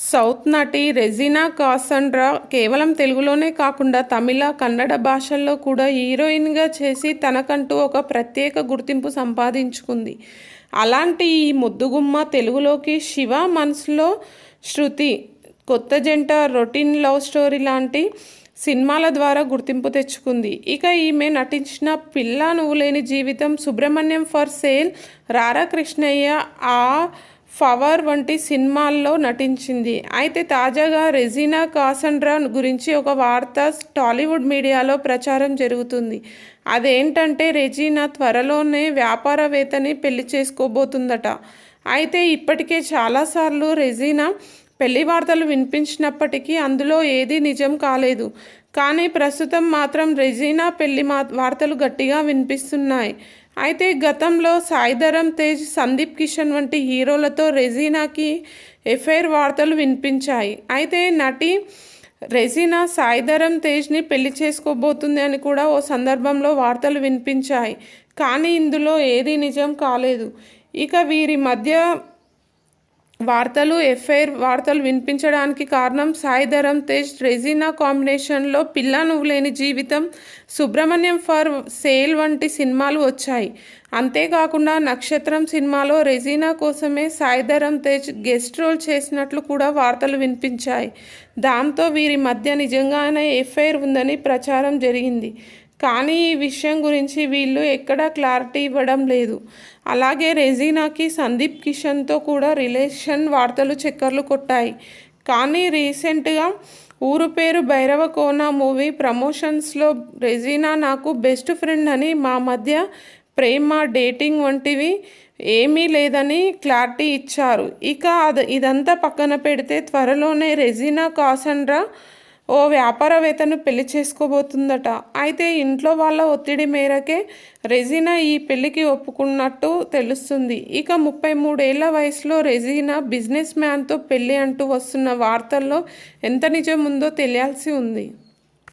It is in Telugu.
సౌత్ నటి రెజీనా కాసండ్రా కేవలం తెలుగులోనే కాకుండా తమిళ, కన్నడ భాషల్లో కూడా హీరోయిన్గా చేసి తనకంటూ ఒక ప్రత్యేక గుర్తింపు సంపాదించుకుంది. అలాంటి ఈ ముద్దుగుమ్మ తెలుగులోకి శివ మనసులో శృతి, కొత్త జంట, రొటీన్ లవ్ స్టోరీ లాంటి సినిమాల ద్వారా గుర్తింపు తెచ్చుకుంది. ఇక ఈమె నటించిన పిల్ల నువ్వు లేని జీవితం, సుబ్రహ్మణ్యం ఫర్ సేల్, రారా కృష్ణయ్య, ఆ ఫవర్ వంటి సినిమాల్లో నటించింది. అయితే తాజాగా రెజీనా కాసండ్రా గురించి ఒక వార్త టాలీవుడ్ మీడియాలో ప్రచారం జరుగుతుంది. అదేంటంటే రెజీనా త్వరలోనే వ్యాపారవేత్తని పెళ్లి చేసుకోబోతుందట. అయితే ఇప్పటికే చాలాసార్లు రెజీనా పెళ్లి వార్తలు వినిపించినప్పటికీ అందులో ఏదీ నిజం కాలేదు. కానీ ప్రస్తుతం మాత్రం రెజీనా పెళ్లి వార్తలు గట్టిగా వినిపిస్తున్నాయి. అయితే గతంలో సాయిధరమ్ తేజ్, సందీప్ కిషన్ వంటి హీరోలతో రెజీనాకి ఎఫైర్ వార్తలు వినిపించాయి. అయితే నటి రెజీనా సాయిధరమ్ తేజ్ని పెళ్లి చేసుకోబోతుంది అని కూడా ఓ సందర్భంలో వార్తలు వినిపించాయి. కానీ ఇందులో ఏదీ నిజం కాలేదు. ఇక వీరి మధ్య ఎఫైర్ వార్తలు వినిపించడానికి కారణం సాయిధరమ్ తేజ్, రెజీనా కాంబినేషన్లో పిల్ల నువ్వు లేని జీవితం, సుబ్రహ్మణ్యం ఫర్ సేల్ వంటి సినిమాలు వచ్చాయి. అంతేకాకుండా నక్షత్రం సినిమాలో రెజీనా కోసమే సాయిధరమ్ తేజ్ గెస్ట్ రోల్ చేసినట్లు కూడా వార్తలు వినిపించాయి. దాంతో వీరి మధ్య నిజంగానే ఎఫైర్ ఉందని ప్రచారం జరిగింది. కానీ ఈ విషయం గురించి వీళ్ళు ఎక్కడా క్లారిటీ ఇవ్వడం లేదు. అలాగే రెజీనాకి సందీప్ కిషన్తో కూడా రిలేషన్ వార్తలు చక్కర్లు కొట్టాయి. కానీ రీసెంట్గా ఊరు పేరు భైరవకోన మూవీ ప్రమోషన్స్లో రెజీనా నాకు బెస్ట్ ఫ్రెండ్ అని, మా మధ్య ప్రేమ, డేటింగ్ వంటివి ఏమీ లేదని క్లారిటీ ఇచ్చారు. ఇక ఇదంతా పక్కన పెడితే త్వరలోనే రెజీనా కాసండ్రా ఓ వ్యాపారవేత్తను పెళ్లి చేసుకోబోతుందట. అయితే ఇంట్లో వాళ్ళ ఒత్తిడి మేరకే రెజీనా ఈ పెళ్లికి ఒప్పుకున్నట్టు తెలుస్తుంది. ఇక 33 ఏళ్ల వయసులో రెజీనా బిజినెస్ మ్యాన్తో పెళ్లి అంటూ వస్తున్న వార్తల్లో ఎంత నిజం ఉందో తెలియాల్సి ఉంది.